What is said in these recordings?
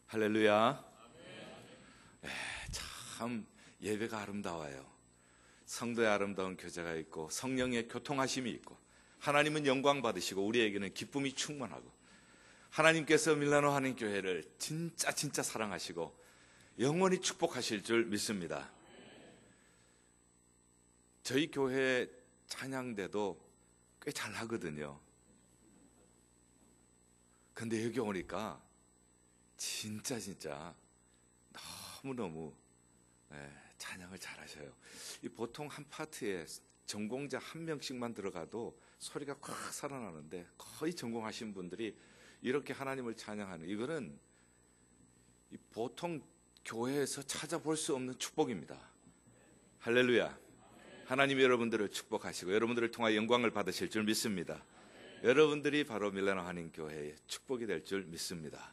할렐루야. 참 예배가 아름다워요. 성도의 아름다운 교제가 있고 성령의 교통하심이 있고 하나님은 영광 받으시고 우리에게는 기쁨이 충만하고 하나님께서 밀라노 한인교회를 진짜 사랑하시고 영원히 축복하실 줄 믿습니다. 저희 교회 찬양대도 꽤 잘하거든요. 근데 여기 오니까 진짜 너무너무 찬양을 잘하셔요. 보통 한 파트에 전공자 한 명씩만 들어가도 소리가 확 살아나는데 거의 전공하신 분들이 이렇게 하나님을 찬양하는, 이거는 보통 교회에서 찾아볼 수 없는 축복입니다. 할렐루야. 하나님이 여러분들을 축복하시고 여러분들을 통하여 영광을 받으실 줄 믿습니다. 여러분들이 바로 밀라노 한인교회의 축복이 될 줄 믿습니다.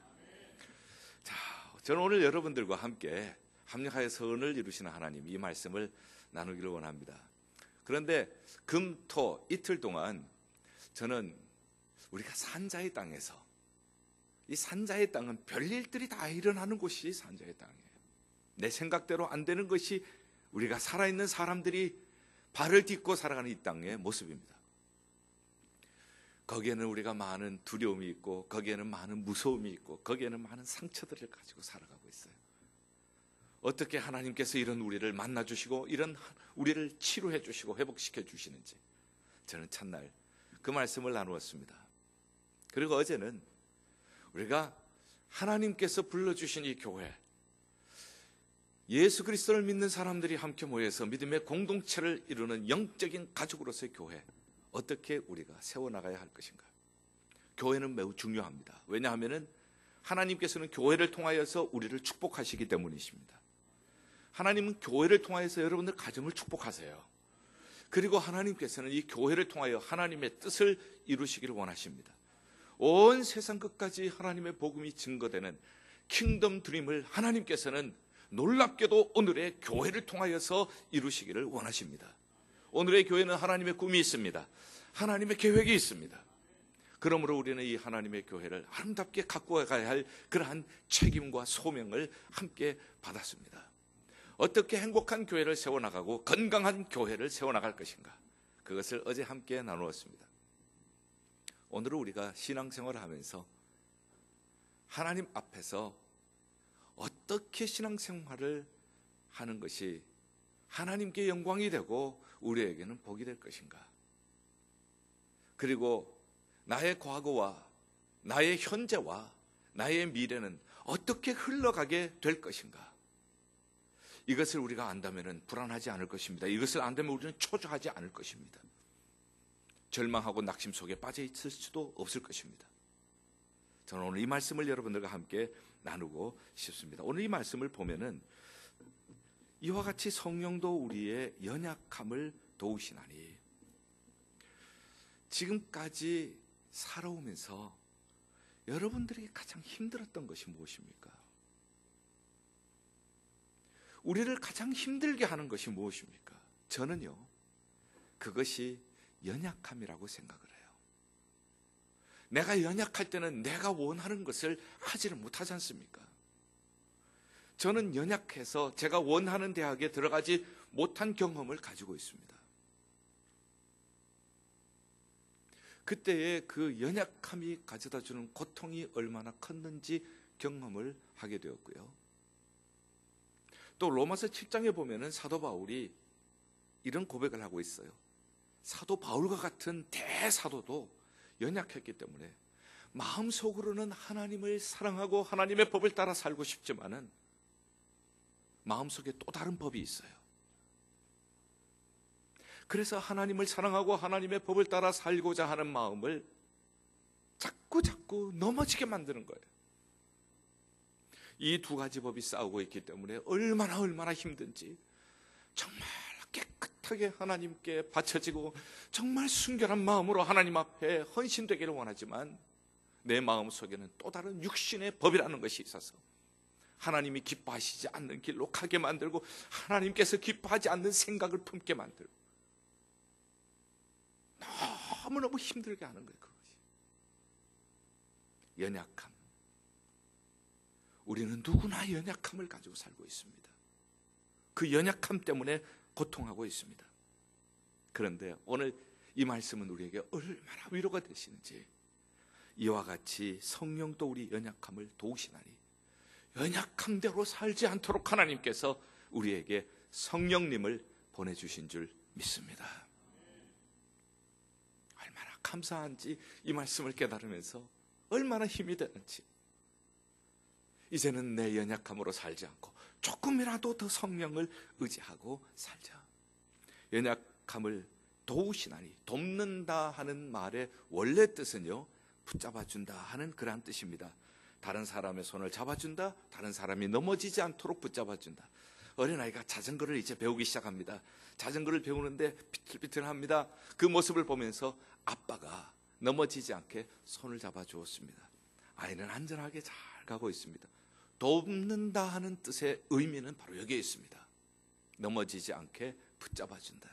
자, 저는 오늘 여러분들과 함께 합력하여 선을 이루시는 하나님, 이 말씀을 나누기를 원합니다. 그런데 금, 토 이틀 동안 저는 우리가 산자의 땅에서, 이 산자의 땅은 별일들이 다 일어나는 곳이 산자의 땅이에요. 내 생각대로 안 되는 것이 우리가 살아있는 사람들이 발을 딛고 살아가는 이 땅의 모습입니다. 거기에는 우리가 많은 두려움이 있고 거기에는 많은 무서움이 있고 거기에는 많은 상처들을 가지고 살아가고 있어요. 어떻게 하나님께서 이런 우리를 만나주시고 이런 우리를 치료해 주시고 회복시켜 주시는지 저는 첫날 그 말씀을 나누었습니다. 그리고 어제는 우리가 하나님께서 불러주신 이 교회, 예수 그리스도를 믿는 사람들이 함께 모여서 믿음의 공동체를 이루는 영적인 가족으로서의 교회, 어떻게 우리가 세워나가야 할 것인가. 교회는 매우 중요합니다. 왜냐하면 하나님께서는 교회를 통하여서 우리를 축복하시기 때문이십니다. 하나님은 교회를 통하여서 여러분들 가정을 축복하세요. 그리고 하나님께서는 이 교회를 통하여 하나님의 뜻을 이루시기를 원하십니다. 온 세상 끝까지 하나님의 복음이 증거되는 킹덤 드림을 하나님께서는 놀랍게도 오늘의 교회를 통하여서 이루시기를 원하십니다. 오늘의 교회는 하나님의 꿈이 있습니다. 하나님의 계획이 있습니다. 그러므로 우리는 이 하나님의 교회를 아름답게 갖고 가야 할 그러한 책임과 소명을 함께 받았습니다. 어떻게 행복한 교회를 세워나가고 건강한 교회를 세워나갈 것인가, 그것을 어제 함께 나누었습니다. 오늘은 우리가 신앙생활을 하면서 하나님 앞에서 어떻게 신앙생활을 하는 것이 하나님께 영광이 되고 우리에게는 복이 될 것인가, 그리고 나의 과거와 나의 현재와 나의 미래는 어떻게 흘러가게 될 것인가, 이것을 우리가 안다면 불안하지 않을 것입니다. 이것을 안다면 우리는 초조하지 않을 것입니다. 절망하고 낙심 속에 빠져 있을 수도 없을 것입니다. 저는 오늘 이 말씀을 여러분들과 함께 나누고 싶습니다. 오늘 이 말씀을 보면은 이와 같이 성령도 우리의 연약함을 도우시나니, 지금까지 살아오면서 여러분들이 가장 힘들었던 것이 무엇입니까? 우리를 가장 힘들게 하는 것이 무엇입니까? 저는요, 그것이 연약함이라고 생각을 해요. 내가 연약할 때는 내가 원하는 것을 하지를 못하지 않습니까? 저는 연약해서 제가 원하는 대학에 들어가지 못한 경험을 가지고 있습니다. 그때의 그 연약함이 가져다주는 고통이 얼마나 컸는지 경험을 하게 되었고요. 또 로마서 7장에 보면은 사도 바울이 이런 고백을 하고 있어요. 사도 바울과 같은 대사도도 연약했기 때문에 마음속으로는 하나님을 사랑하고 하나님의 법을 따라 살고 싶지만은 마음속에 또 다른 법이 있어요. 그래서 하나님을 사랑하고 하나님의 법을 따라 살고자 하는 마음을 자꾸 넘어지게 만드는 거예요. 이 두 가지 법이 싸우고 있기 때문에 얼마나 힘든지, 정말 깨끗하게 하나님께 바쳐지고 정말 순결한 마음으로 하나님 앞에 헌신되기를 원하지만 내 마음속에는 또 다른 육신의 법이라는 것이 있어서 하나님이 기뻐하시지 않는 길로 가게 만들고 하나님께서 기뻐하지 않는 생각을 품게 만들고 너무너무 힘들게 하는 거예요. 그것이 연약함. 우리는 누구나 연약함을 가지고 살고 있습니다. 그 연약함 때문에 고통하고 있습니다. 그런데 오늘 이 말씀은 우리에게 얼마나 위로가 되시는지, 이와 같이 성령도 우리 연약함을 도우시나니 연약함대로 살지 않도록 하나님께서 우리에게 성령님을 보내주신 줄 믿습니다. 얼마나 감사한지 이 말씀을 깨달으면서 얼마나 힘이 되는지, 이제는 내 연약함으로 살지 않고 조금이라도 더 성령을 의지하고 살자. 연약함을 도우시나니, 돕는다 하는 말의 원래 뜻은요, 붙잡아준다 하는 그러한 뜻입니다. 다른 사람의 손을 잡아준다, 다른 사람이 넘어지지 않도록 붙잡아준다. 어린아이가 자전거를 이제 배우기 시작합니다. 자전거를 배우는데 비틀비틀합니다. 그 모습을 보면서 아빠가 넘어지지 않게 손을 잡아주었습니다. 아이는 안전하게 잘 가고 있습니다. 돕는다 하는 뜻의 의미는 바로 여기에 있습니다. 넘어지지 않게 붙잡아준다.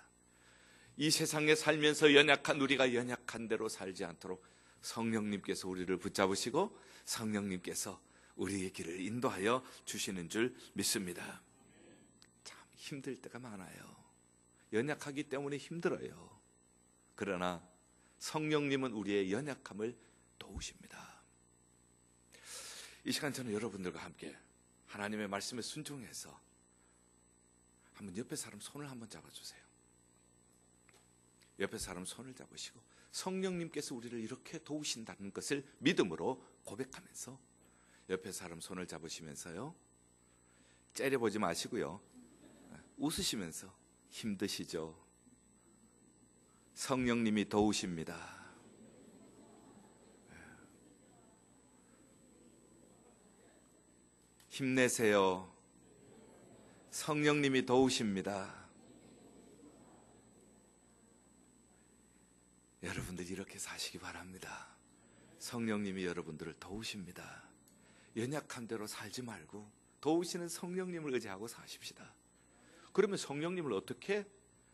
이 세상에 살면서 연약한 우리가 연약한 대로 살지 않도록 성령님께서 우리를 붙잡으시고 성령님께서 우리의 길을 인도하여 주시는 줄 믿습니다. 참 힘들 때가 많아요. 연약하기 때문에 힘들어요. 그러나 성령님은 우리의 연약함을 도우십니다. 이 시간 저는 여러분들과 함께 하나님의 말씀에 순종해서 한번 옆에 사람 손을 한번 잡아주세요. 옆에 사람 손을 잡으시고 성령님께서 우리를 이렇게 도우신다는 것을 믿음으로 고백하면서 옆에 사람 손을 잡으시면서요, 째려보지 마시고요, 웃으시면서 힘드시죠? 성령님이 도우십니다. 힘내세요. 성령님이 도우십니다. 여러분들 이렇게 사시기 바랍니다. 성령님이 여러분들을 도우십니다. 연약한 대로 살지 말고 도우시는 성령님을 의지하고 사십시다. 그러면 성령님을 어떻게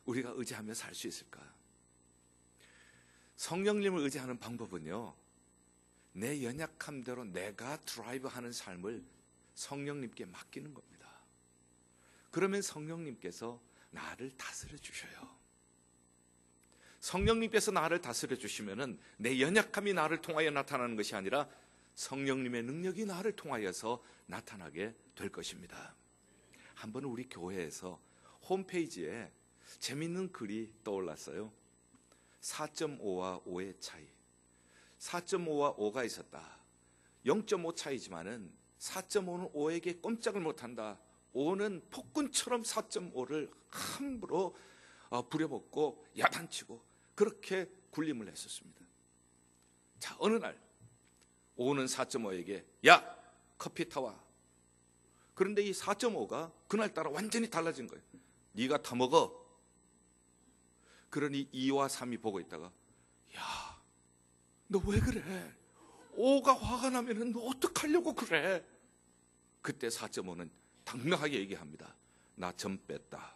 우리가 의지하며 살 수 있을까? 성령님을 의지하는 방법은요, 내 연약함대로 내가 드라이브하는 삶을 성령님께 맡기는 겁니다. 그러면 성령님께서 나를 다스려 주셔요. 성령님께서 나를 다스려 주시면은 내 연약함이 나를 통하여 나타나는 것이 아니라 성령님의 능력이 나를 통하여서 나타나게 될 것입니다. 한번 우리 교회에서 홈페이지에 재밌는 글이 떠올랐어요. 4.5와 5의 차이. 4.5와 5가 있었다. 0.5 차이지만은 4.5는 5에게 꼼짝을 못한다. 5는 폭군처럼 4.5를 함부로 부려먹고 야단치고 그렇게 군림을 했었습니다. 자, 어느 날 5는 4.5에게 야, 커피 타와. 그런데 이 4.5가 그날따라 완전히 달라진 거예요. 네가 타먹어. 그러니 2와 3이 보고 있다가 야, 너 왜 그래? 5가 화가 나면은 너 어떡하려고 그래? 그때 4.5는 당당하게 얘기합니다. 나 점 뺐다.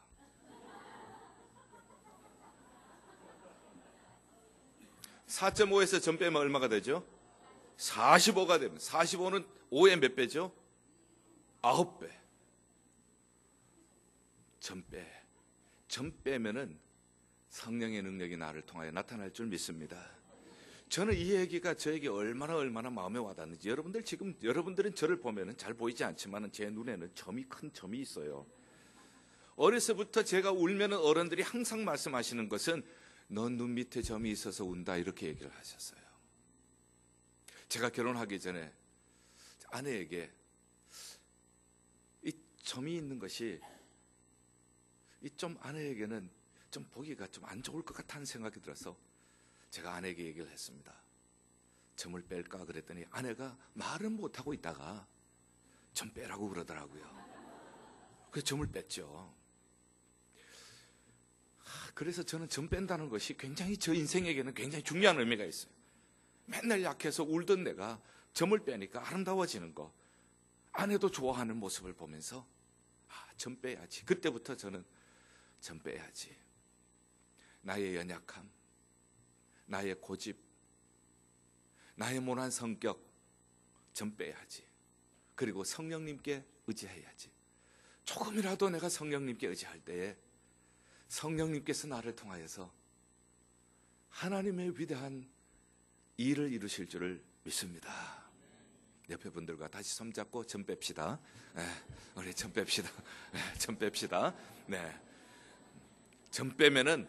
4.5에서 점 빼면 얼마가 되죠? 45가 되면 45는 5의 몇 배죠? 9배. 점 빼면은 성령의 능력이 나를 통하여 나타날 줄 믿습니다. 저는 이 얘기가 저에게 얼마나 마음에 와닿는지, 여러분들은 저를 보면은 잘 보이지 않지만 제 눈에는 큰 점이 있어요. 어려서부터 제가 울면은 어른들이 항상 말씀하시는 것은 넌 눈 밑에 점이 있어서 운다, 이렇게 얘기를 하셨어요. 제가 결혼하기 전에 아내에게 이 점이 있는 것이 아내에게는 좀 보기가 좀 안 좋을 것 같다는 생각이 들어서 제가 아내에게 얘기를 했습니다. 점을 뺄까 그랬더니 아내가 말은 못하고 있다가 점 빼라고 그러더라고요. 그래서 점을 뺐죠. 그래서 저는 점 뺀다는 것이 굉장히 저 인생에게는 굉장히 중요한 의미가 있어요. 맨날 약해서 울던 내가 점을 빼니까 아름다워지는 거, 아내도 좋아하는 모습을 보면서 점 빼야지. 그때부터 저는 점 빼야지. 나의 연약함, 나의 고집, 나의 모난 성격 점 빼야지. 그리고 성령님께 의지해야지. 조금이라도 내가 성령님께 의지할 때에 성령님께서 나를 통하여서 하나님의 위대한 일을 이루실 줄을 믿습니다. 옆에 분들과 다시 손잡고 전 뺍시다. 우리 전 뺍시다. 전 뺍시다. 네. 전 빼면은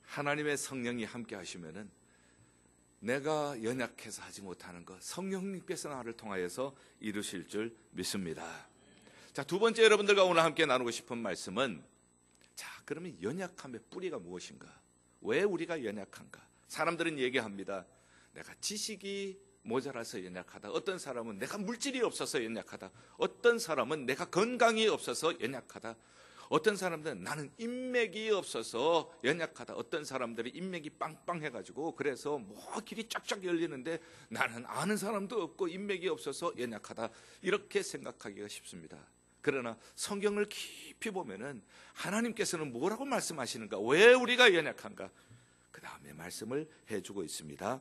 하나님의 성령이 함께 하시면은 내가 연약해서 하지 못하는 것 성령님께서 나를 통하여서 이루실 줄 믿습니다. 자, 두 번째 여러분들과 오늘 함께 나누고 싶은 말씀은, 자, 그러면 연약함의 뿌리가 무엇인가? 왜 우리가 연약한가? 사람들은 얘기합니다. 내가 지식이 모자라서 연약하다. 어떤 사람은 내가 물질이 없어서 연약하다. 어떤 사람은 내가 건강이 없어서 연약하다. 어떤 사람들은 나는 인맥이 없어서 연약하다. 어떤 사람들이 인맥이 빵빵해가지고 그래서 뭐 길이 쫙쫙 열리는데 나는 아는 사람도 없고 인맥이 없어서 연약하다. 이렇게 생각하기가 쉽습니다. 그러나 성경을 깊이 보면은 하나님께서는 뭐라고 말씀하시는가? 왜 우리가 연약한가? 그 다음에 말씀을 해주고 있습니다.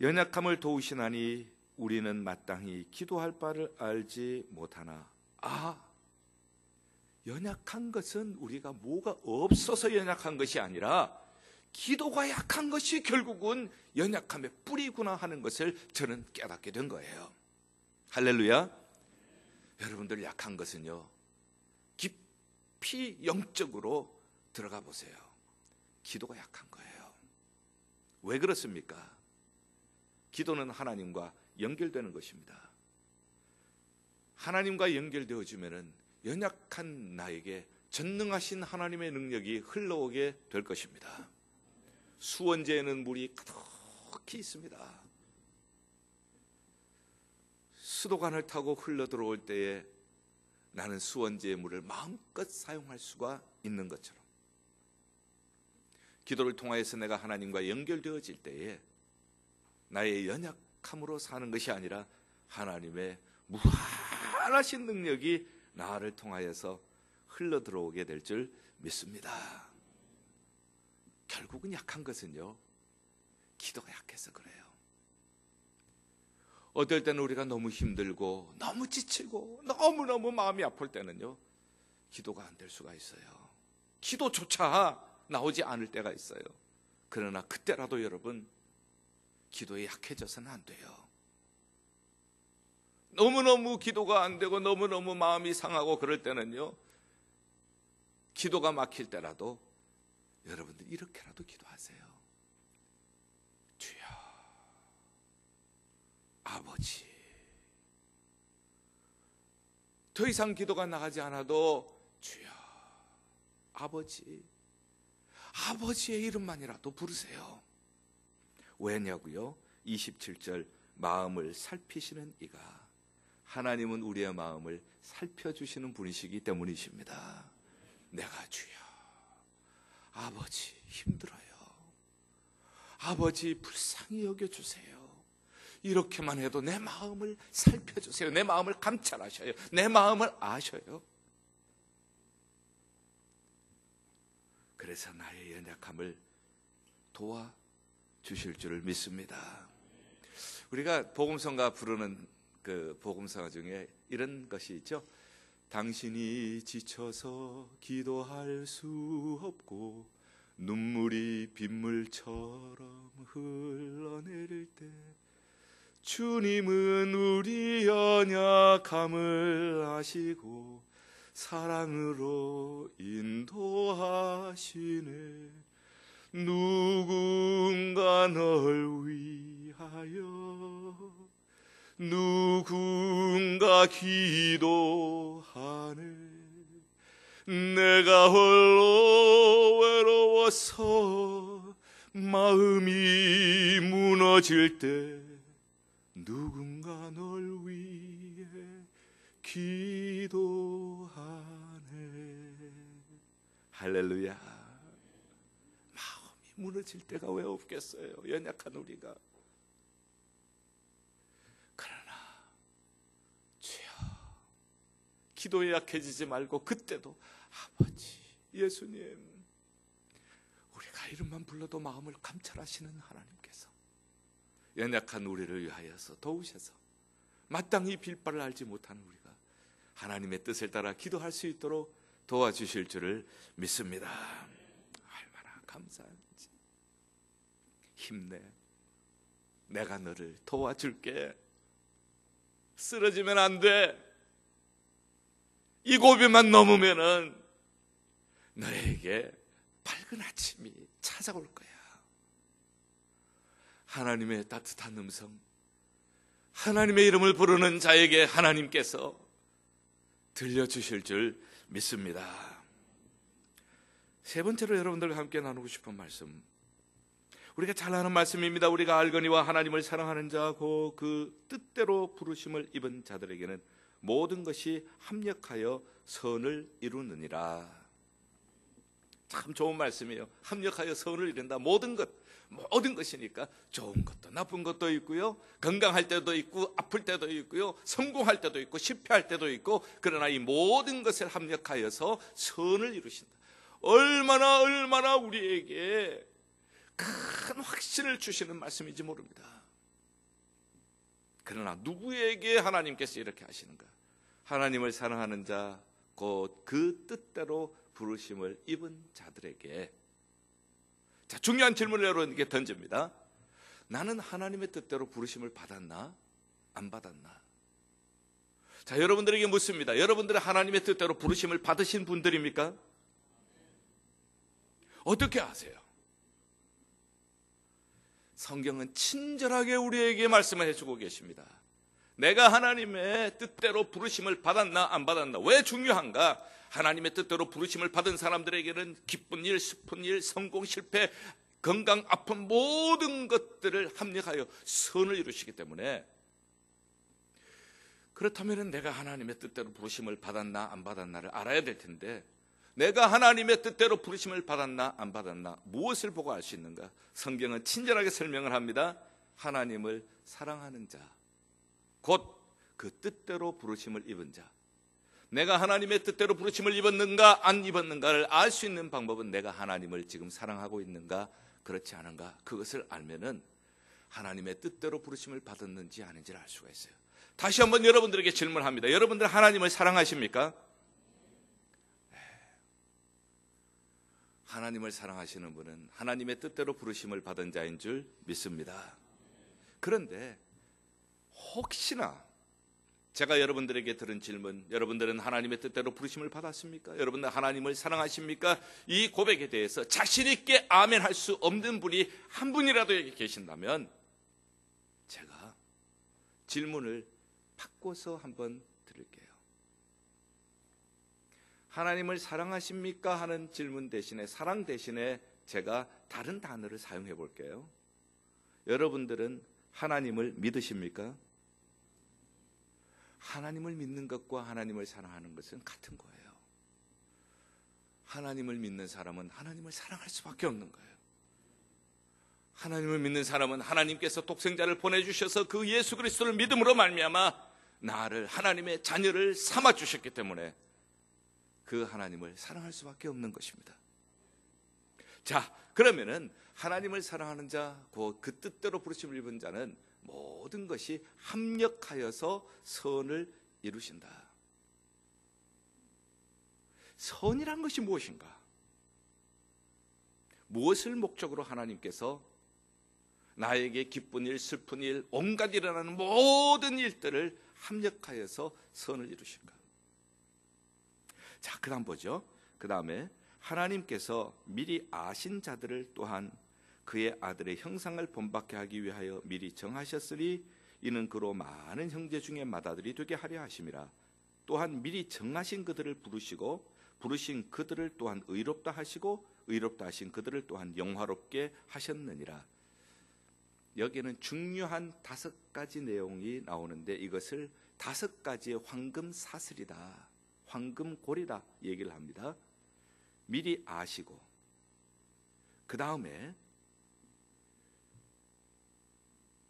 연약함을 도우시나니 우리는 마땅히 기도할 바를 알지 못하나. 연약한 것은 우리가 뭐가 없어서 연약한 것이 아니라 기도가 약한 것이 결국은 연약함의 뿌리구나 하는 것을 저는 깨닫게 된 거예요. 할렐루야. 여러분들 약한 것은요, 깊이 영적으로 들어가 보세요. 기도가 약한 거예요. 왜 그렇습니까? 기도는 하나님과 연결되는 것입니다. 하나님과 연결되어지면은 연약한 나에게 전능하신 하나님의 능력이 흘러오게 될 것입니다. 수원재에는 물이 가득히 있습니다. 수도관을 타고 흘러 들어올 때에 나는 수원재의 물을 마음껏 사용할 수가 있는 것처럼, 기도를 통하여서 내가 하나님과 연결되어질 때에 나의 연약함으로 사는 것이 아니라 하나님의 무한하신 능력이 나를 통하여서 흘러 들어오게 될 줄 믿습니다. 결국은 약한 것은요, 기도가 약해서 그래요. 어떨 때는 우리가 너무 힘들고 너무 지치고 너무너무 마음이 아플 때는요, 기도가 안 될 수가 있어요. 기도조차 나오지 않을 때가 있어요. 그러나 그때라도 여러분, 기도에 약해져서는 안 돼요. 너무너무 기도가 안 되고 너무너무 마음이 상하고 그럴 때는요, 기도가 막힐 때라도 여러분들 이렇게라도 기도하세요. 주여, 아버지. 더 이상 기도가 나가지 않아도 주여, 아버지. 아버지의 이름만이라도 부르세요. 왜냐고요? 27절, 마음을 살피시는 이가, 하나님은 우리의 마음을 살펴주시는 분이시기 때문이십니다. 내가 주여, 아버지 힘들어요. 아버지 불쌍히 여겨주세요. 이렇게만 해도 내 마음을 살펴주세요. 내 마음을 감찰하셔요. 내 마음을 아셔요. 그래서 나의 연약함을 도와주실 줄을 믿습니다. 우리가 복음성가 부르는 그 복음성가 중에 이런 것이 있죠. 당신이 지쳐서 기도할 수 없고 눈물이 빗물처럼 흘러내릴 때 주님은 우리 연약함을 아시고 사랑으로 인도하시네. 누군가 널 위하여 누군가 기도하네. 내가 홀로 외로워서 마음이 무너질 때 누군가 널 위해 기도하네. 할렐루야. 마음이 무너질 때가 왜 없겠어요? 연약한 우리가. 그러나 주여, 기도에 약해지지 말고 그때도 아버지, 예수님, 우리가 이름만 불러도 마음을 감찰하시는 하나님께서 연약한 우리를 위하여서 도우셔서 마땅히 빌 바를 알지 못하는 우리가 하나님의 뜻을 따라 기도할 수 있도록 도와주실 줄을 믿습니다. 얼마나 감사한지. 힘내. 내가 너를 도와줄게. 쓰러지면 안 돼. 이 고비만 넘으면은 너에게 밝은 아침이 찾아올 거야. 하나님의 따뜻한 음성, 하나님의 이름을 부르는 자에게 하나님께서 들려주실 줄 믿습니다. 세 번째로 여러분들과 함께 나누고 싶은 말씀, 우리가 잘 아는 말씀입니다. 우리가 알거니와 하나님을 사랑하는 자고 그 뜻대로 부르심을 입은 자들에게는 모든 것이 합력하여 선을 이루느니라. 참 좋은 말씀이에요. 합력하여 선을 이룬다. 모든 것이니까 좋은 것도 나쁜 것도 있고요, 건강할 때도 있고 아플 때도 있고요, 성공할 때도 있고 실패할 때도 있고, 그러나 이 모든 것을 합력하여서 선을 이루신다. 얼마나 우리에게 큰 확신을 주시는 말씀인지 모릅니다. 그러나 누구에게 하나님께서 이렇게 하시는가? 하나님을 사랑하는 자, 곧 그 뜻대로 부르심을 입은 자들에게. 자, 중요한 질문을 여러분에게 던집니다. 나는 하나님의 뜻대로 부르심을 받았나? 안 받았나? 자, 여러분들에게 묻습니다. 여러분들은 하나님의 뜻대로 부르심을 받으신 분들입니까? 어떻게 아세요? 성경은 친절하게 우리에게 말씀을 해주고 계십니다. 내가 하나님의 뜻대로 부르심을 받았나 안 받았나. 왜 중요한가? 하나님의 뜻대로 부르심을 받은 사람들에게는 기쁜 일, 슬픈 일, 성공, 실패, 건강, 아픔 모든 것들을 합력하여 선을 이루시기 때문에, 그렇다면 내가 하나님의 뜻대로 부르심을 받았나 안 받았나를 알아야 될 텐데, 내가 하나님의 뜻대로 부르심을 받았나 안 받았나 무엇을 보고 알 수 있는가? 성경은 친절하게 설명을 합니다. 하나님을 사랑하는 자, 곧 그 뜻대로 부르심을 입은 자. 내가 하나님의 뜻대로 부르심을 입었는가 안 입었는가를 알 수 있는 방법은 내가 하나님을 지금 사랑하고 있는가 그렇지 않은가, 그것을 알면은 하나님의 뜻대로 부르심을 받았는지 아닌지를 알 수가 있어요. 다시 한번 여러분들에게 질문합니다. 여러분들 하나님을 사랑하십니까? 하나님을 사랑하시는 분은 하나님의 뜻대로 부르심을 받은 자인 줄 믿습니다. 그런데 혹시나 제가 여러분들에게 들은 질문, 여러분들은 하나님의 뜻대로 부르심을 받았습니까? 여러분들 하나님을 사랑하십니까? 이 고백에 대해서 자신 있게 아멘 할 수 없는 분이 한 분이라도 여기 계신다면 제가 질문을 바꿔서 한번 드릴게요. 하나님을 사랑하십니까? 하는 질문 대신에, 사랑 대신에 제가 다른 단어를 사용해 볼게요. 여러분들은 하나님을 믿으십니까? 하나님을 믿는 것과 하나님을 사랑하는 것은 같은 거예요. 하나님을 믿는 사람은 하나님을 사랑할 수밖에 없는 거예요. 하나님을 믿는 사람은 하나님께서 독생자를 보내주셔서 그 예수 그리스도를 믿음으로 말미암아 나를, 하나님의 자녀를 삼아 주셨기 때문에 그 하나님을 사랑할 수밖에 없는 것입니다. 자, 그러면은 하나님을 사랑하는 자, 곧 그 뜻대로 부르심을 입은 자는 모든 것이 합력하여서 선을 이루신다. 선이란 것이 무엇인가? 무엇을 목적으로 하나님께서 나에게 기쁜 일, 슬픈 일, 온갖 일어나는 모든 일들을 합력하여서 선을 이루신가? 자, 그 다음 보죠. 그 다음에 하나님께서 미리 아신 자들을 또한 그의 아들의 형상을 본받게 하기 위하여 미리 정하셨으니 이는 그로 많은 형제 중에 맏아들이 되게 하려 하심이라. 또한 미리 정하신 그들을 부르시고 부르신 그들을 또한 의롭다 하시고 의롭다 하신 그들을 또한 영화롭게 하셨느니라. 여기에는 중요한 5가지 내용이 나오는데 이것을 5가지의 황금 사슬이다, 황금고리다 얘기를 합니다. 미리 아시고, 그 다음에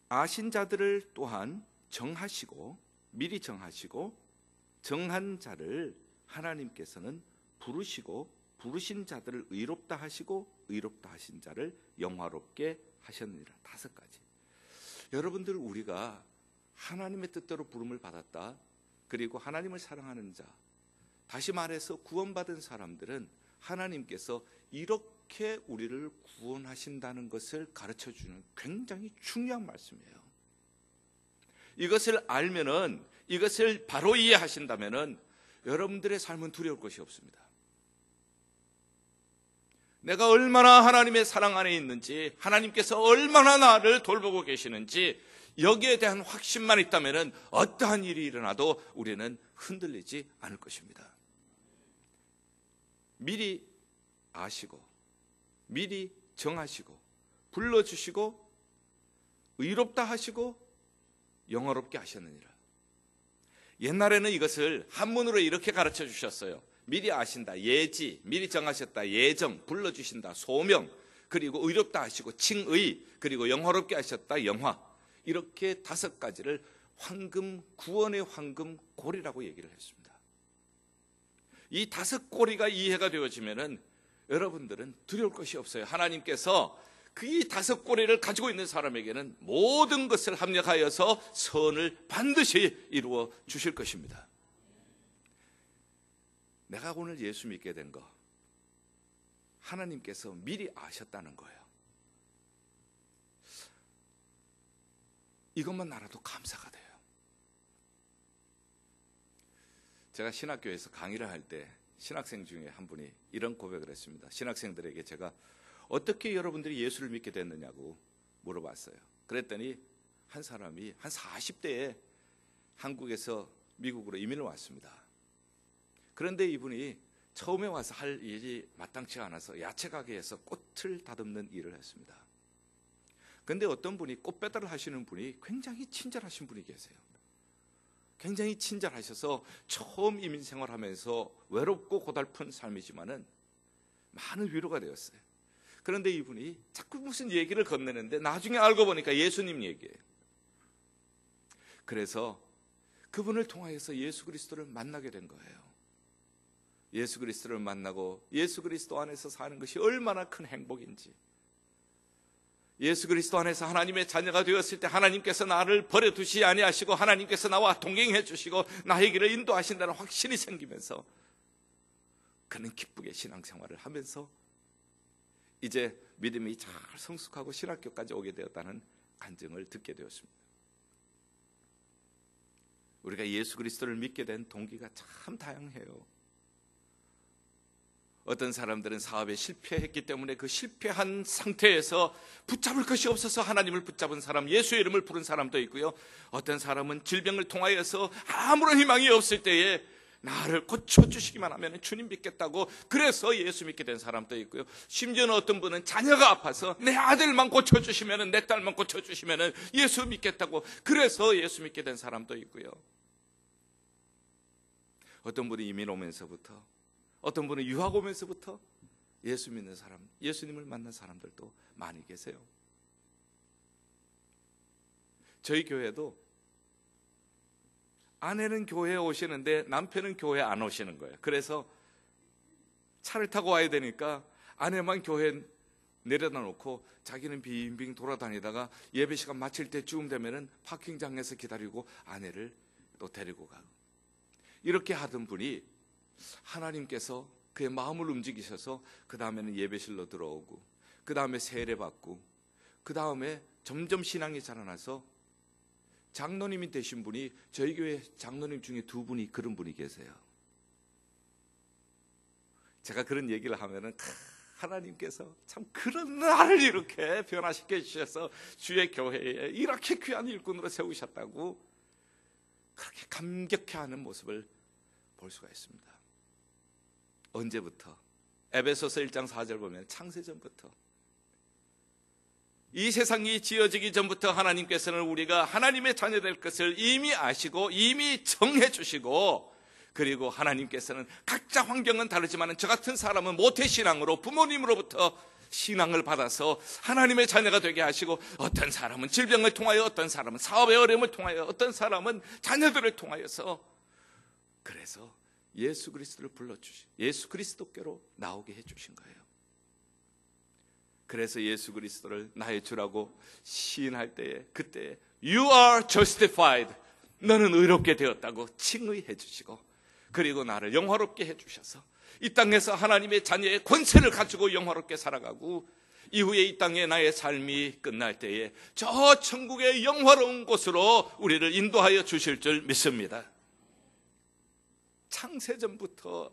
아신 자들을 또한 정하시고, 미리 정하시고 정한 자를 하나님께서는 부르시고 부르신 자들을 의롭다 하시고 의롭다 하신 자를 영화롭게 하셨느니라. 5가지. 여러분들, 우리가 하나님의 뜻대로 부름을 받았다. 그리고 하나님을 사랑하는 자, 다시 말해서 구원받은 사람들은 하나님께서 이렇게 우리를 구원하신다는 것을 가르쳐주는 굉장히 중요한 말씀이에요. 이것을 알면은, 이것을 바로 이해하신다면은 여러분들의 삶은 두려울 것이 없습니다. 내가 얼마나 하나님의 사랑 안에 있는지, 하나님께서 얼마나 나를 돌보고 계시는지 여기에 대한 확신만 있다면 어떠한 일이 일어나도 우리는 흔들리지 않을 것입니다. 미리 아시고 미리 정하시고 불러주시고 의롭다 하시고 영화롭게 하셨느니라. 옛날에는 이것을 한문으로 이렇게 가르쳐 주셨어요. 미리 아신다, 예지, 미리 정하셨다, 예정, 불러주신다, 소명, 그리고 의롭다 하시고 칭의, 그리고 영화롭게 하셨다, 영화. 이렇게 5가지를 황금, 구원의 황금 고리라고 얘기를 했습니다. 이 5고리가 이해가 되어지면은 여러분들은 두려울 것이 없어요. 하나님께서 그 이 5고리를 가지고 있는 사람에게는 모든 것을 합력하여서 선을 반드시 이루어 주실 것입니다. 내가 오늘 예수 믿게 된 거, 하나님께서 미리 아셨다는 거예요. 이것만 알아도 감사가 돼요. 제가 신학교에서 강의를 할 때 신학생 중에 한 분이 이런 고백을 했습니다. 신학생들에게 제가 어떻게 여러분들이 예수를 믿게 됐느냐고 물어봤어요. 그랬더니 한 사람이 한 40대에 한국에서 미국으로 이민을 왔습니다. 그런데 이분이 처음에 와서 할 일이 마땅치 않아서 야채 가게에서 꽃을 다듬는 일을 했습니다. 그런데 어떤 분이 꽃 배달을 하시는 분이 굉장히 친절하신 분이 계세요. 굉장히 친절하셔서 처음 이민 생활하면서 외롭고 고달픈 삶이지만은 많은 위로가 되었어요. 그런데 이분이 자꾸 무슨 얘기를 건네는데 나중에 알고 보니까 예수님 얘기예요. 그래서 그분을 통하여서 예수 그리스도를 만나게 된 거예요. 예수 그리스도를 만나고 예수 그리스도 안에서 사는 것이 얼마나 큰 행복인지, 예수 그리스도 안에서 하나님의 자녀가 되었을 때 하나님께서 나를 버려두시지 아니하시고 하나님께서 나와 동행해 주시고 나의 길을 인도하신다는 확신이 생기면서 그는 기쁘게 신앙생활을 하면서 이제 믿음이 잘 성숙하고 신학교까지 오게 되었다는 간증을 듣게 되었습니다. 우리가 예수 그리스도를 믿게 된 동기가 참 다양해요. 어떤 사람들은 사업에 실패했기 때문에 그 실패한 상태에서 붙잡을 것이 없어서 하나님을 붙잡은 사람, 예수의 이름을 부른 사람도 있고요. 어떤 사람은 질병을 통하여서 아무런 희망이 없을 때에 나를 고쳐주시기만 하면 주님 믿겠다고 그래서 예수 믿게 된 사람도 있고요. 심지어는 어떤 분은 자녀가 아파서 내 아들만 고쳐주시면, 내 딸만 고쳐주시면 예수 믿겠다고 그래서 예수 믿게 된 사람도 있고요. 어떤 분이 이민 오면서부터, 어떤 분은 유학 오면서부터 예수 믿는 사람, 예수님을 만난 사람들도 많이 계세요. 저희 교회도 아내는 교회에 오시는데 남편은 교회에 안 오시는 거예요. 그래서 차를 타고 와야 되니까 아내만 교회에 내려다 놓고 자기는 빙빙 돌아다니다가 예배 시간 마칠 때쯤 되면은 파킹장에서 기다리고 아내를 또 데리고 가고, 이렇게 하던 분이 하나님께서 그의 마음을 움직이셔서 그 다음에는 예배실로 들어오고, 그 다음에 세례 받고, 그 다음에 점점 신앙이 자라나서 장로님이 되신 분이 저희 교회 장로님 중에 2분이 그런 분이 계세요. 제가 그런 얘기를 하면은 하나님께서 참 그런 나를 이렇게 변화시켜 주셔서 주의 교회에 이렇게 귀한 일꾼으로 세우셨다고 그렇게 감격해하는 모습을 볼 수가 있습니다. 언제부터? 에베소서 1장 4절 보면 창세전부터, 이 세상이 지어지기 전부터 하나님께서는 우리가 하나님의 자녀 될 것을 이미 아시고 이미 정해 주시고, 그리고 하나님께서는 각자 환경은 다르지만 저 같은 사람은 모태신앙으로 부모님으로부터 신앙을 받아서 하나님의 자녀가 되게 하시고, 어떤 사람은 질병을 통하여, 어떤 사람은 사업의 어려움을 통하여, 어떤 사람은 자녀들을 통하여서, 그래서 예수 그리스도를 불러주시, 예수 그리스도께로 나오게 해주신 거예요. 그래서 예수 그리스도를 나의 주라고 시인할 때에 그때 You are justified. 너는 의롭게 되었다고 칭의해 주시고, 그리고 나를 영화롭게 해 주셔서 이 땅에서 하나님의 자녀의 권세를 가지고 영화롭게 살아가고, 이후에 이 땅에 나의 삶이 끝날 때에 저 천국의 영화로운 곳으로 우리를 인도하여 주실 줄 믿습니다. 창세전부터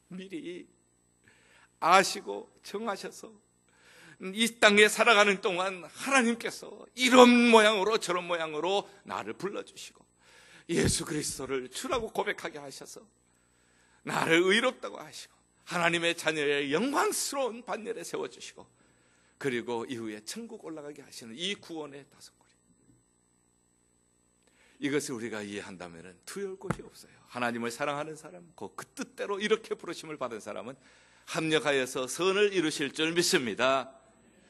미리 아시고 정하셔서 이 땅에 살아가는 동안 하나님께서 이런 모양으로 저런 모양으로 나를 불러주시고 예수 그리스도를 주라고 고백하게 하셔서 나를 의롭다고 하시고 하나님의 자녀의 영광스러운 반열에 세워주시고, 그리고 이후에 천국 올라가게 하시는 이 구원의 다섯고리, 이것을 우리가 이해한다면 두려울 곳이 없어요. 하나님을 사랑하는 사람, 그 뜻대로 이렇게 부르심을 받은 사람은 합력하여서 선을 이루실 줄 믿습니다.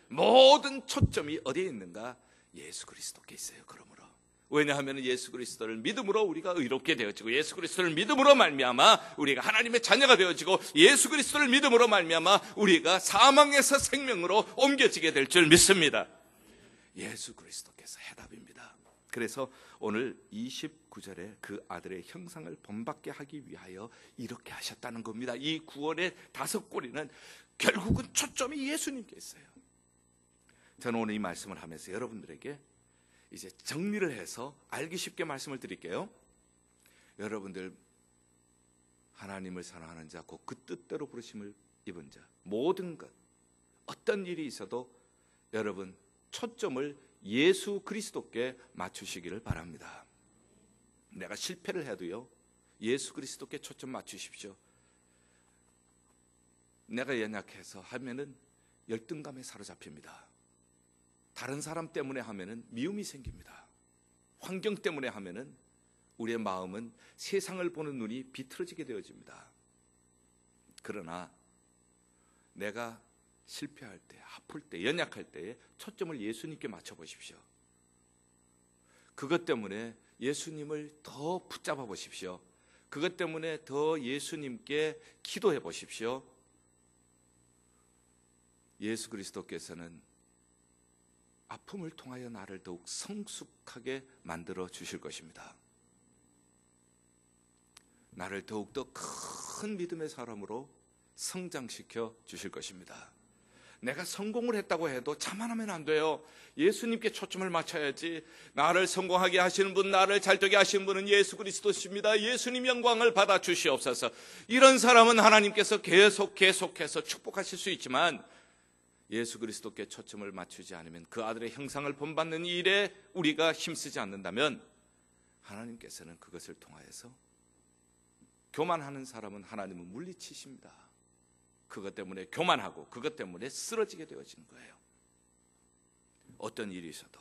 모든 초점이 어디에 있는가? 예수 그리스도께 있어요. 그러므로 왜냐하면 예수 그리스도를 믿음으로 우리가 의롭게 되어지고, 예수 그리스도를 믿음으로 말미암아 우리가 하나님의 자녀가 되어지고, 예수 그리스도를 믿음으로 말미암아 우리가 사망에서 생명으로 옮겨지게 될 줄 믿습니다. 예수 그리스도께서 해답입니다. 그래서 오늘 29절에 그 아들의 형상을 본받게 하기 위하여 이렇게 하셨다는 겁니다. 이 구원의 다섯 꼬리는 결국은 초점이 예수님께 있어요. 저는 오늘 이 말씀을 하면서 여러분들에게 이제 정리를 해서 알기 쉽게 말씀을 드릴게요. 여러분들 하나님을 사랑하는 자, 곧 그 뜻대로 부르심을 입은 자, 모든 것, 어떤 일이 있어도 여러분 초점을 예수 그리스도께 맞추시기를 바랍니다. 내가 실패를 해도요, 예수 그리스도께 초점 맞추십시오. 내가 연약해서 하면은 열등감에 사로잡힙니다. 다른 사람 때문에 하면은 미움이 생깁니다. 환경 때문에 하면은 우리의 마음은 세상을 보는 눈이 비틀어지게 되어집니다. 그러나 내가 실패할 때, 아플 때, 연약할 때에 초점을 예수님께 맞춰보십시오. 그것 때문에 예수님을 더 붙잡아 보십시오. 그것 때문에 더 예수님께 기도해 보십시오. 예수 그리스도께서는 아픔을 통하여 나를 더욱 성숙하게 만들어 주실 것입니다. 나를 더욱더 큰 믿음의 사람으로 성장시켜 주실 것입니다. 내가 성공을 했다고 해도 자만하면 안 돼요. 예수님께 초점을 맞춰야지. 나를 성공하게 하시는 분, 나를 잘되게 하시는 분은 예수 그리스도십니다. 예수님 영광을 받아 주시옵소서. 이런 사람은 하나님께서 계속해서 축복하실 수 있지만, 예수 그리스도께 초점을 맞추지 않으면, 그 아들의 형상을 본받는 일에 우리가 힘쓰지 않는다면 하나님께서는 그것을 통하여서 교만하는 사람은 하나님은 물리치십니다. 그것 때문에 교만하고 그것 때문에 쓰러지게 되어지는 거예요. 어떤 일이 있어도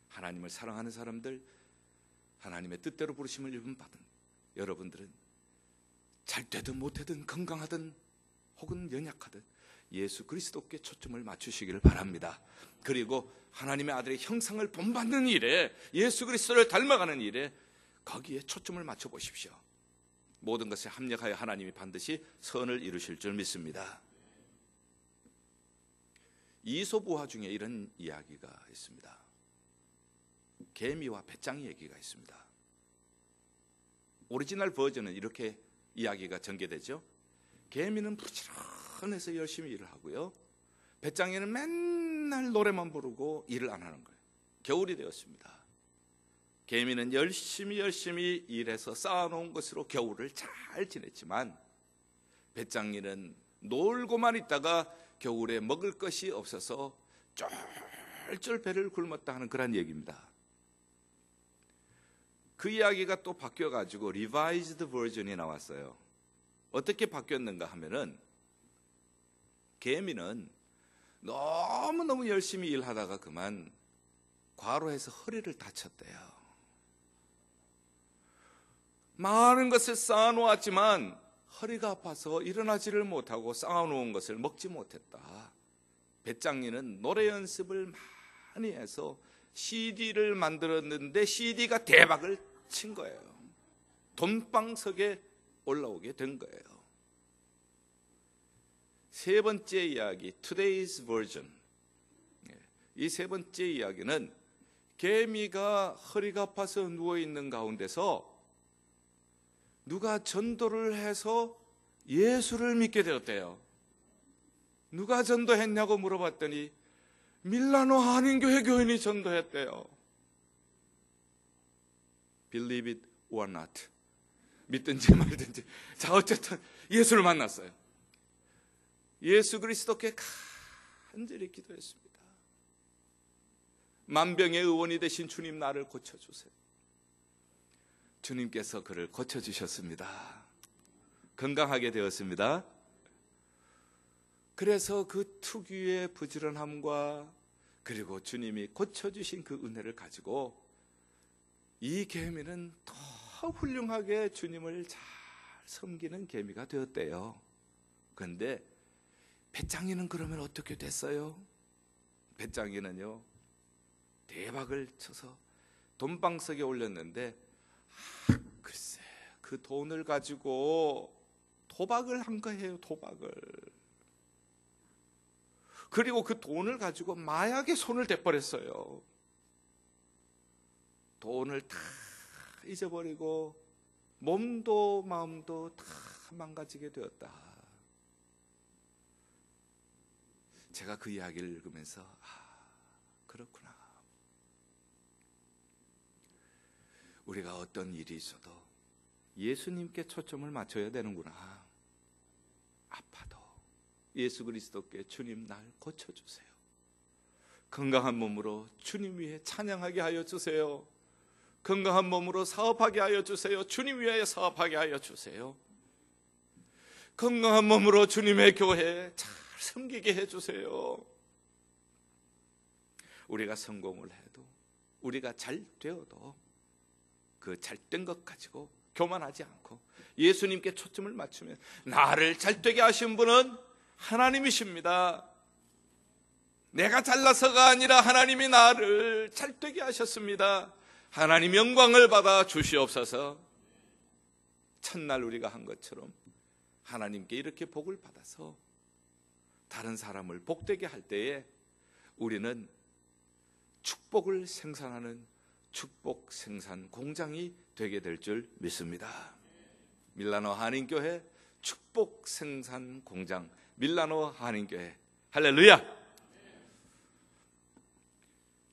하나님을 사랑하는 사람들, 하나님의 뜻대로 부르심을 받은 여러분들은 잘 되든 못되든 건강하든 혹은 연약하든 예수 그리스도께 초점을 맞추시기를 바랍니다. 그리고 하나님의 아들의 형상을 본받는 일에, 예수 그리스도를 닮아가는 일에 거기에 초점을 맞춰 보십시오. 모든 것에 합력하여 하나님이 반드시 선을 이루실 줄 믿습니다. 이솝우화 중에 이런 이야기가 있습니다. 개미와 배짱이 얘기가 있습니다. 오리지널 버전은 이렇게 이야기가 전개되죠. 개미는 부지런해서 열심히 일을 하고요, 배짱이는 맨날 노래만 부르고 일을 안 하는 거예요. 겨울이 되었습니다. 개미는 열심히 일해서 쌓아놓은 것으로 겨울을 잘 지냈지만, 배짱이는 놀고만 있다가 겨울에 먹을 것이 없어서 쫄쫄 배를 굶었다 하는 그런 얘기입니다. 그 이야기가 또 바뀌어가지고 리바이즈드 버전이 나왔어요. 어떻게 바뀌었는가 하면은, 개미는 너무너무 열심히 일하다가 그만 과로해서 허리를 다쳤대요. 많은 것을 쌓아놓았지만 허리가 아파서 일어나지를 못하고 쌓아놓은 것을 먹지 못했다. 배짱이는 노래 연습을 많이 해서 CD를 만들었는데 CD가 대박을 친 거예요. 돈방석에 올라오게 된 거예요. 세 번째 이야기, Today's version. 이 세 번째 이야기는 개미가 허리가 아파서 누워있는 가운데서 누가 전도를 해서 예수를 믿게 되었대요. 누가 전도했냐고 물어봤더니 밀라노 한인교회 교인이 전도했대요. Believe it or not. 믿든지 말든지. 자, 어쨌든 예수를 만났어요. 예수 그리스도께 간절히 기도했습니다. 만병의 의원이 되신 주님, 나를 고쳐주세요. 주님께서 그를 고쳐주셨습니다. 건강하게 되었습니다. 그래서 그 특유의 부지런함과 그리고 주님이 고쳐주신 그 은혜를 가지고 이 개미는 더 훌륭하게 주님을 잘 섬기는 개미가 되었대요. 그런데 배짱이는 그러면 어떻게 됐어요? 배짱이는요, 대박을 쳐서 돈방석에 올렸는데 글쎄 그 돈을 가지고 도박을 한 거예요. 도박을. 그리고 그 돈을 가지고 마약에 손을 대버렸어요. 돈을 다 잊어버리고 몸도 마음도 다 망가지게 되었다. 제가 그 이야기를 읽으면서 그렇구나. 우리가 어떤 일이 있어도 예수님께 초점을 맞춰야 되는구나. 아파도 예수 그리스도께 주님, 날 고쳐주세요. 건강한 몸으로 주님 위해 찬양하게 하여 주세요. 건강한 몸으로 사업하게 하여 주세요. 주님 위해 사업하게 하여 주세요. 건강한 몸으로 주님의 교회 잘 섬기게 해주세요. 우리가 성공을 해도, 우리가 잘 되어도 그 잘된 것 가지고 교만하지 않고 예수님께 초점을 맞추면, 나를 잘되게 하신 분은 하나님이십니다. 내가 잘나서가 아니라 하나님이 나를 잘되게 하셨습니다. 하나님 영광을 받아 주시옵소서. 첫날 우리가 한 것처럼 하나님께 이렇게 복을 받아서 다른 사람을 복되게 할 때에 우리는 축복을 생산하는 축복 생산 공장이 되게 될 줄 믿습니다. 밀라노 한인교회 축복 생산 공장, 밀라노 한인교회. 할렐루야.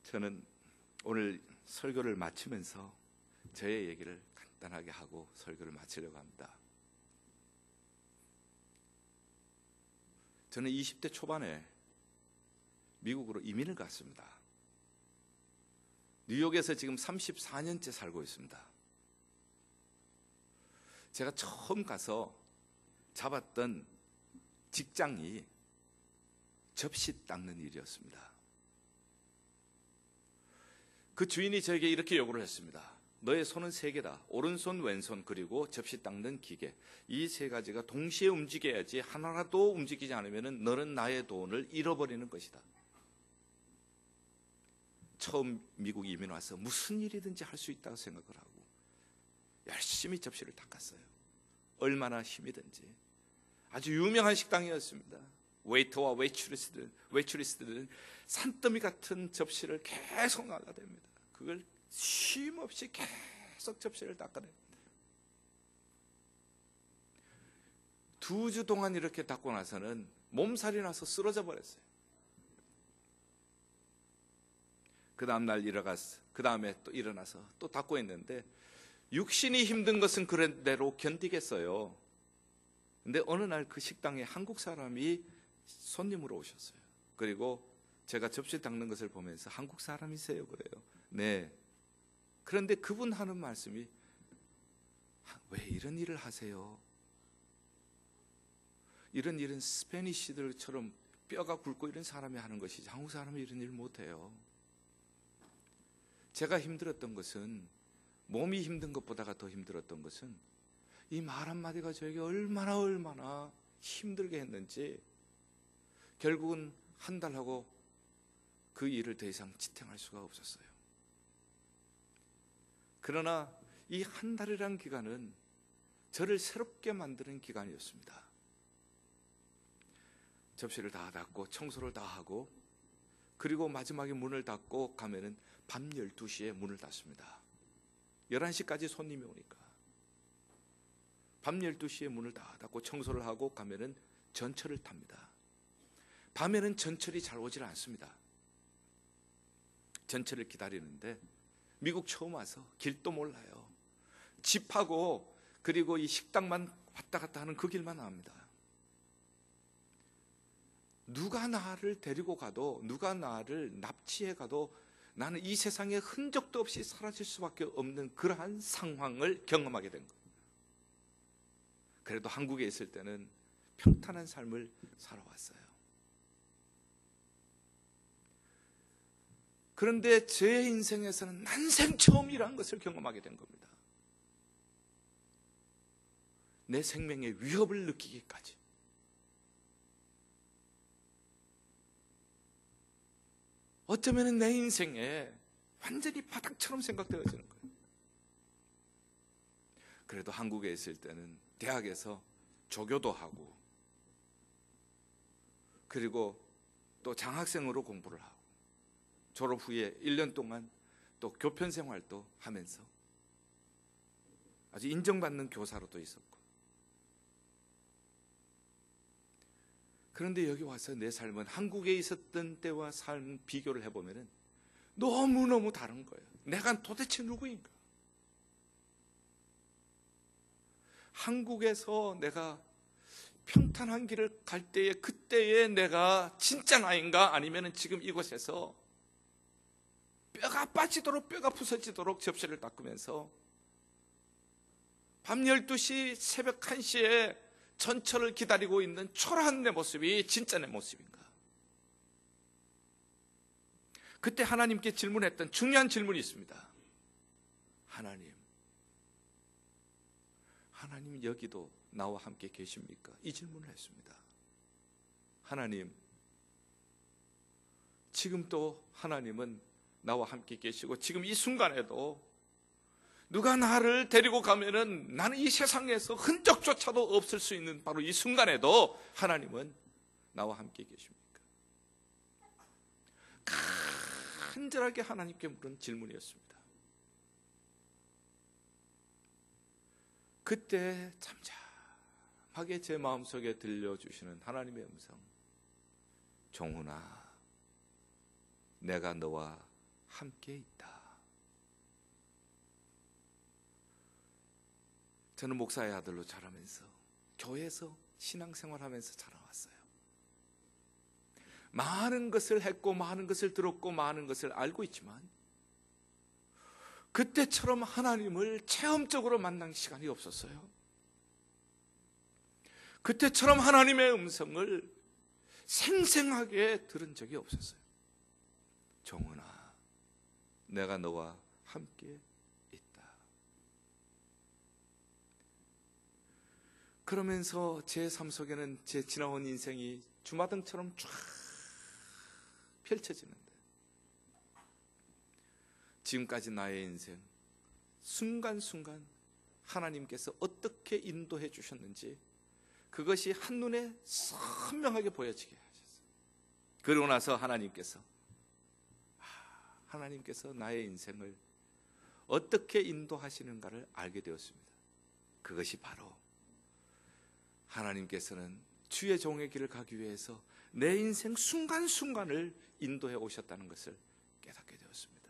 저는 오늘 설교를 마치면서 저의 얘기를 간단하게 하고 설교를 마치려고 합니다. 저는 20대 초반에 미국으로 이민을 갔습니다. 뉴욕에서 지금 34년째 살고 있습니다. 제가 처음 가서 잡았던 직장이 접시 닦는 일이었습니다. 그 주인이 저에게 이렇게 요구를 했습니다. 너의 손은 세 개다. 오른손, 왼손, 그리고 접시 닦는 기계. 이 세 가지가 동시에 움직여야지 하나라도 움직이지 않으면 너는 나의 돈을 잃어버리는 것이다. 처음 미국 이민 와서 무슨 일이든지 할 수 있다고 생각을 하고 열심히 접시를 닦았어요. 얼마나 힘이 든지. 아주 유명한 식당이었습니다. 웨이터와 웨이트리스들은 산더미 같은 접시를 계속 날라댑니다. 그걸 쉼 없이 계속 접시를 닦아냅니다. 2주 동안 이렇게 닦고 나서는 몸살이 나서 쓰러져 버렸어요. 그 다음날 그 다음에 또 일어나서 또 닦고 있는데 육신이 힘든 것은 그런 대로 견디겠어요. 근데 어느 날 그 식당에 한국 사람이 손님으로 오셨어요. 그리고 제가 접시 닦는 것을 보면서 한국 사람이세요? 그래요. 네. 그런데 그분 하는 말씀이 왜 이런 일을 하세요? 이런 일은 스페니쉬들처럼 뼈가 굵고 이런 사람이 하는 것이지 한국 사람이 이런 일 못해요. 제가 힘들었던 것은, 몸이 힘든 것보다가 더 힘들었던 것은 이 말 한마디가 저에게 얼마나 힘들게 했는지 결국은 한 달 하고 그 일을 더 이상 지탱할 수가 없었어요. 그러나 이 한 달이라는 기간은 저를 새롭게 만드는 기간이었습니다. 접시를 다 닫고 청소를 다 하고 그리고 마지막에 문을 닫고 가면은 밤 12시에 문을 닫습니다. 11시까지 손님이 오니까 밤 12시에 문을 다 닫고 청소를 하고 가면은 전철을 탑니다. 밤에는 전철이 잘 오질 않습니다. 전철을 기다리는데 미국 처음 와서 길도 몰라요. 집하고 그리고 이 식당만 왔다 갔다 하는 그 길만 압니다. 누가 나를 데리고 가도 누가 나를 납치해 가도 나는 이 세상에 흔적도 없이 사라질 수밖에 없는 그러한 상황을 경험하게 된 거예요. 그래도 한국에 있을 때는 평탄한 삶을 살아왔어요. 그런데 제 인생에서는 난생 처음이라는 것을 경험하게 된 겁니다. 내 생명의 위협을 느끼기까지. 어쩌면 내 인생에 완전히 바닥처럼 생각되어지는 거예요. 그래도 한국에 있을 때는 대학에서 조교도 하고 그리고 또 장학생으로 공부를 하고 졸업 후에 1년 동안 또 교편 생활도 하면서 아주 인정받는 교사로도 있었고, 그런데 여기 와서 내 삶은 한국에 있었던 때와 삶 비교를 해보면 너무너무 다른 거예요. 내가 도대체 누구인가? 한국에서 내가 평탄한 길을 갈 때에 그때에 내가 진짜 나인가? 아니면 지금 이곳에서 뼈가 빠지도록 뼈가 부서지도록 접시를 닦으면서 밤 12시 새벽 1시에 전철을 기다리고 있는 초라한 내 모습이 진짜 내 모습인가? 그때 하나님께 질문했던 중요한 질문이 있습니다. 하나님 여기도 나와 함께 계십니까? 이 질문을 했습니다. 하나님, 지금 또 하나님은 나와 함께 계시고 지금 이 순간에도 누가 나를 데리고 가면은 나는 이 세상에서 흔적조차도 없을 수 있는 바로 이 순간에도 하나님은 나와 함께 계십니까? 간절하게 하나님께 물은 질문이었습니다. 그때 잠잠하게 제 마음속에 들려주시는 하나님의 음성, 종훈아, 내가 너와 함께 있다. 저는 목사의 아들로 자라면서 교회에서 신앙생활하면서 자라왔어요. 많은 것을 했고 많은 것을 들었고 많은 것을 알고 있지만 그때처럼 하나님을 체험적으로 만난 시간이 없었어요. 그때처럼 하나님의 음성을 생생하게 들은 적이 없었어요. 종훈아, 내가 너와 함께 있다. 그러면서 제 삶 속에는 제 지나온 인생이 주마등처럼 쫙 펼쳐지는데 지금까지 나의 인생 순간순간 하나님께서 어떻게 인도해 주셨는지 그것이 한눈에 선명하게 보여지게 하셨어요. 그러고 나서 하나님께서 나의 인생을 어떻게 인도하시는가를 알게 되었습니다. 그것이 바로 하나님께서는 주의 종의 길을 가기 위해서 내 인생 순간순간을 인도해 오셨다는 것을 깨닫게 되었습니다.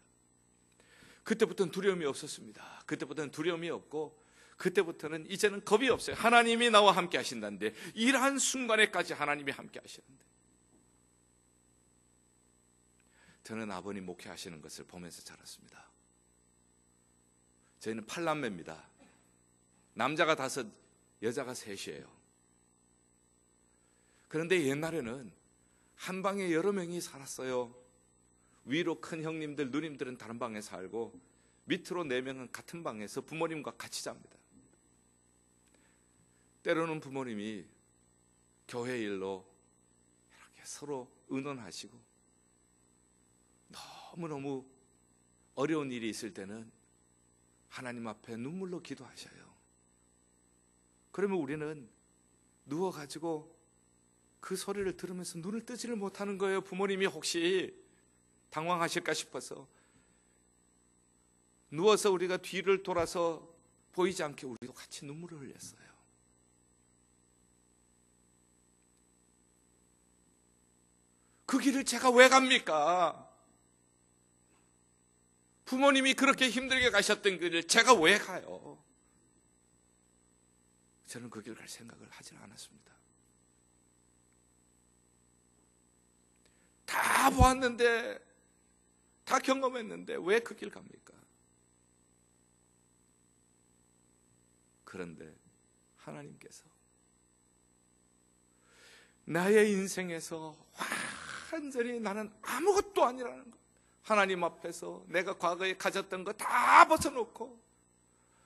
그때부터는 두려움이 없었습니다. 그때부터는 두려움이 없고 그때부터는 이제는 겁이 없어요. 하나님이 나와 함께 하신다는데, 이러한 순간에까지 하나님이 함께 하시는데, 저는 아버님 목회하시는 것을 보면서 자랐습니다. 저희는 8남매입니다. 남자가 5, 여자가 3이에요. 그런데 옛날에는 한 방에 여러 명이 살았어요. 위로 큰 형님들, 누님들은 다른 방에 살고 밑으로 4명은 같은 방에서 부모님과 같이 잡니다. 때로는 부모님이 교회 일로 이렇게 서로 의논하시고 너무너무 어려운 일이 있을 때는 하나님 앞에 눈물로 기도하셔요. 그러면 우리는 누워가지고 그 소리를 들으면서 눈을 뜨지를 못하는 거예요. 부모님이 혹시 당황하실까 싶어서 누워서 우리가 뒤를 돌아서 보이지 않게 우리도 같이 눈물을 흘렸어요. 그 길을 제가 왜 갑니까? 부모님이 그렇게 힘들게 가셨던 길을 제가 왜 가요? 저는 그 길 갈 생각을 하지 않았습니다. 다 보았는데, 다 경험했는데 왜 그 길 갑니까? 그런데 하나님께서 나의 인생에서 완전히 나는 아무것도 아니라는 것, 하나님 앞에서 내가 과거에 가졌던 거 다 벗어놓고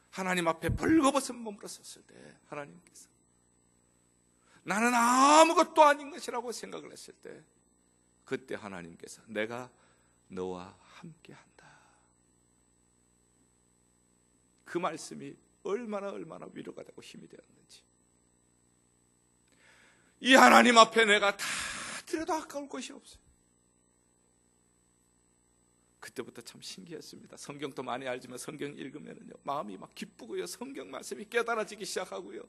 하나님 앞에 벌거벗은 몸으로 섰을 때 하나님께서 나는 아무것도 아닌 것이라고 생각을 했을 때 그때 하나님께서 내가 너와 함께한다. 그 말씀이 얼마나 위로가 되고 힘이 되었는지. 이 하나님 앞에 내가 다 드려도 아까울 것이 없어요. 그때부터 참 신기했습니다. 성경도 많이 알지만 성경 읽으면요 마음이 막 기쁘고요, 성경 말씀이 깨달아지기 시작하고요,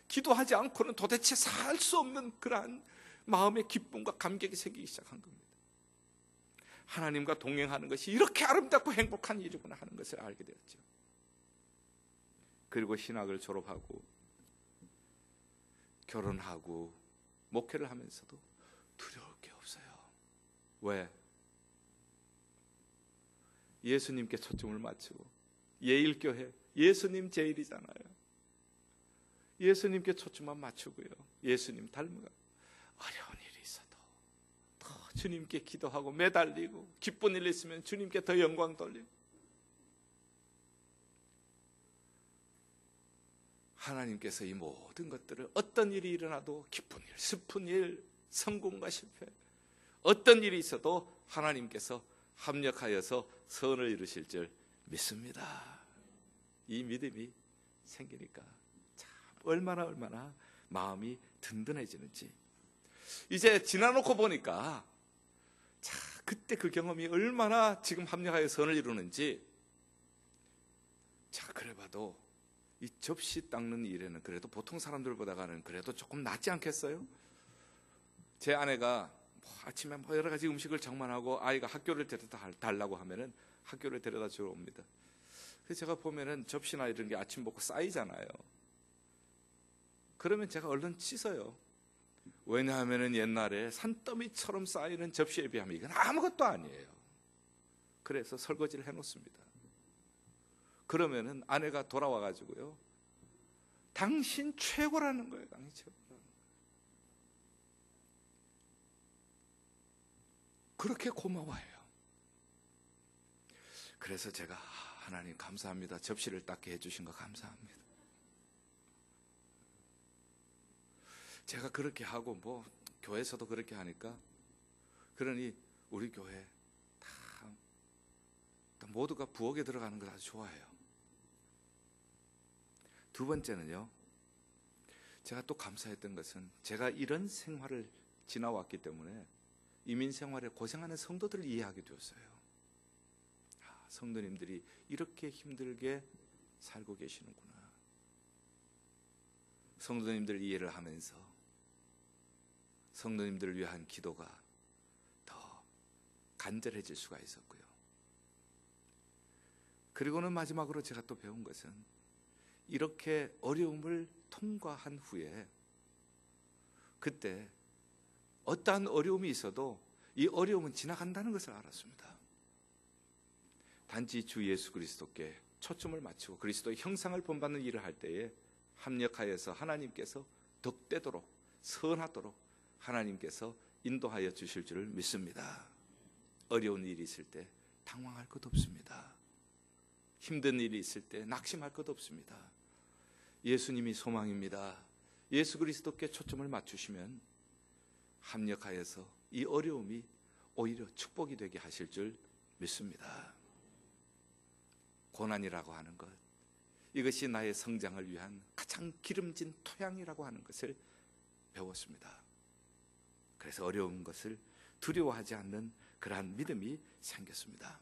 기도하지 않고는 도대체 살 수 없는 그러한 마음의 기쁨과 감격이 생기기 시작한 겁니다. 하나님과 동행하는 것이 이렇게 아름답고 행복한 일이구나 하는 것을 알게 되었죠. 그리고 신학을 졸업하고 결혼하고 목회를 하면서도 두려울 게 없어요. 왜? 예수님께 초점을 맞추고, 예일교회 예수님 제일이잖아요. 예수님께 초점만 맞추고요, 예수님 닮아가 어려운 일이 있어도 더 주님께 기도하고 매달리고, 기쁜 일 있으면 주님께 더 영광 돌리고, 하나님께서 이 모든 것들을 어떤 일이 일어나도 기쁜 일, 슬픈 일, 성공과 실패, 어떤 일이 있어도 하나님께서 합력하여서 선을 이루실 줄 믿습니다. 이 믿음이 생기니까 참 얼마나 마음이 든든해지는지. 이제 지나놓고 보니까 자, 그때 그 경험이 얼마나 지금 합력하여 선을 이루는지. 자, 그래봐도 이 접시 닦는 일에는 그래도 보통 사람들보다는 그래도 조금 낫지 않겠어요? 제 아내가 아침에 여러 가지 음식을 장만하고 아이가 학교를 데려다 달라고 하면은 학교를 데려다 주러 옵니다. 그래서 제가 보면은 접시나 이런 게 아침 먹고 쌓이잖아요. 그러면 제가 얼른 씻어요. 왜냐하면은 옛날에 산더미처럼 쌓이는 접시에 비하면 이건 아무것도 아니에요. 그래서 설거지를 해놓습니다. 그러면은 아내가 돌아와 가지고요, 당신 최고라는 거예요. 당신 최고라는 거예요. 그렇게 고마워해요. 그래서 제가 하나님 감사합니다. 접시를 닦게 해주신 거 감사합니다. 제가 그렇게 하고 뭐 교회에서도 그렇게 하니까, 그러니 우리 교회 다 모두가 부엌에 들어가는 걸 아주 좋아해요. 두 번째는요, 제가 또 감사했던 것은 제가 이런 생활을 지나왔기 때문에 이민 생활에 고생하는 성도들을 이해하게 되었어요. 성도님들이 이렇게 힘들게 살고 계시는구나. 성도님들 이해를 하면서 성도님들을 위한 기도가 더 간절해질 수가 있었고요. 그리고는 마지막으로 제가 또 배운 것은 이렇게 어려움을 통과한 후에 그때 어떠한 어려움이 있어도 이 어려움은 지나간다는 것을 알았습니다. 단지 주 예수 그리스도께 초점을 맞추고 그리스도의 형상을 본받는 일을 할 때에 합력하여서 하나님께서 덕되도록 선하도록 하나님께서 인도하여 주실 줄을 믿습니다. 어려운 일이 있을 때 당황할 것 없습니다. 힘든 일이 있을 때 낙심할 것 없습니다. 예수님이 소망입니다. 예수 그리스도께 초점을 맞추시면 합력하여서 이 어려움이 오히려 축복이 되게 하실 줄 믿습니다. 고난이라고 하는 것, 이것이 나의 성장을 위한 가장 기름진 토양이라고 하는 것을 배웠습니다. 그래서 어려운 것을 두려워하지 않는 그러한 믿음이 생겼습니다.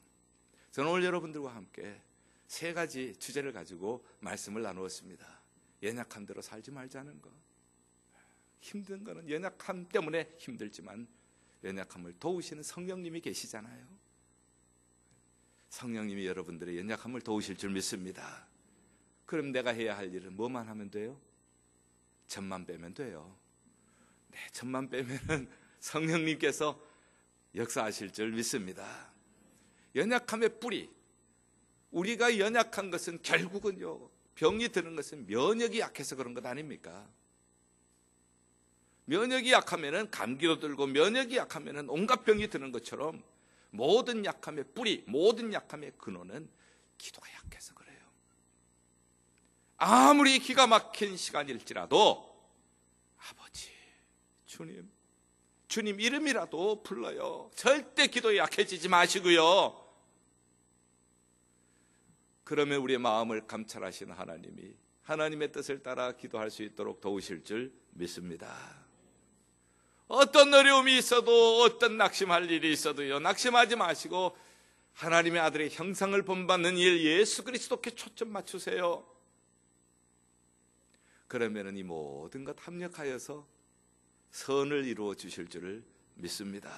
저는 오늘 여러분들과 함께 세 가지 주제를 가지고 말씀을 나누었습니다. 연약한 대로 살지 말자는 것. 힘든 거는 연약함 때문에 힘들지만 연약함을 도우시는 성령님이 계시잖아요. 성령님이 여러분들의 연약함을 도우실 줄 믿습니다. 그럼 내가 해야 할 일은 뭐만 하면 돼요? 점만 빼면 돼요. 네, 점만 빼면은 성령님께서 역사하실 줄 믿습니다. 연약함의 뿌리, 우리가 연약한 것은 결국은요, 병이 드는 것은 면역이 약해서 그런 것 아닙니까? 면역이 약하면은 감기도 들고 면역이 약하면은 온갖 병이 드는 것처럼 모든 약함의 뿌리, 모든 약함의 근원은 기도가 약해서 그래요. 아무리 기가 막힌 시간일지라도 아버지, 주님 이름이라도 불러요. 절대 기도에 약해지지 마시고요. 그러면 우리의 마음을 감찰하시는 하나님이 하나님의 뜻을 따라 기도할 수 있도록 도우실 줄 믿습니다. 어떤 어려움이 있어도 어떤 낙심할 일이 있어도요, 낙심하지 마시고 하나님의 아들의 형상을 본받는 일 예수 그리스도께 초점 맞추세요. 그러면 이 모든 것 합력하여서 선을 이루어 주실 줄을 믿습니다.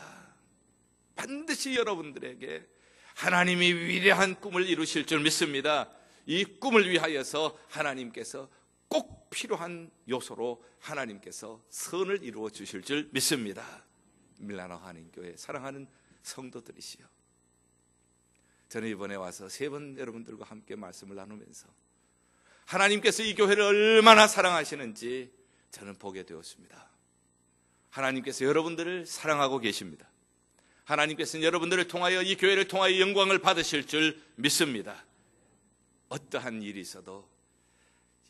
반드시 여러분들에게 하나님이 위대한 꿈을 이루실 줄 믿습니다. 이 꿈을 위하여서 하나님께서 꼭 필요한 요소로 하나님께서 선을 이루어 주실 줄 믿습니다. 밀라노 한인교회 사랑하는 성도들이시여, 저는 이번에 와서 세 번 여러분들과 함께 말씀을 나누면서 하나님께서 이 교회를 얼마나 사랑하시는지 저는 보게 되었습니다. 하나님께서 여러분들을 사랑하고 계십니다. 하나님께서는 여러분들을 통하여, 이 교회를 통하여 영광을 받으실 줄 믿습니다. 어떠한 일이 있어도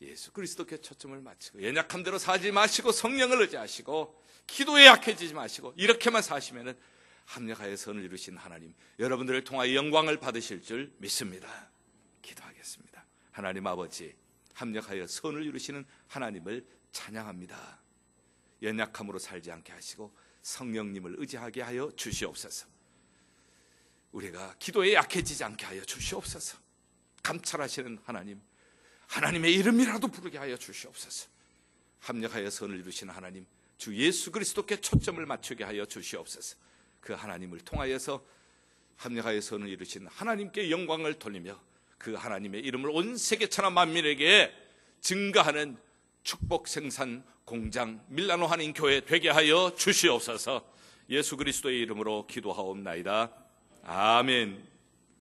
예수 그리스도께 초점을 맞추고 연약함대로 살지 마시고 성령을 의지하시고 기도에 약해지지 마시고 이렇게만 사시면은 합력하여 선을 이루신 하나님, 여러분들을 통하여 영광을 받으실 줄 믿습니다. 기도하겠습니다. 하나님 아버지, 합력하여 선을 이루시는 하나님을 찬양합니다. 연약함으로 살지 않게 하시고 성령님을 의지하게 하여 주시옵소서. 우리가 기도에 약해지지 않게 하여 주시옵소서. 감찰하시는 하나님, 하나님의 이름이라도 부르게 하여 주시옵소서. 합력하여 선을 이루시는 하나님, 주 예수 그리스도께 초점을 맞추게 하여 주시옵소서. 그 하나님을 통하여서 합력하여 선을 이루신 하나님께 영광을 돌리며 그 하나님의 이름을 온 세계 천하 만민에게 증가하는 축복 생산 공장 밀라노 한인 교회 되게 하여 주시옵소서. 예수 그리스도의 이름으로 기도하옵나이다. 아멘.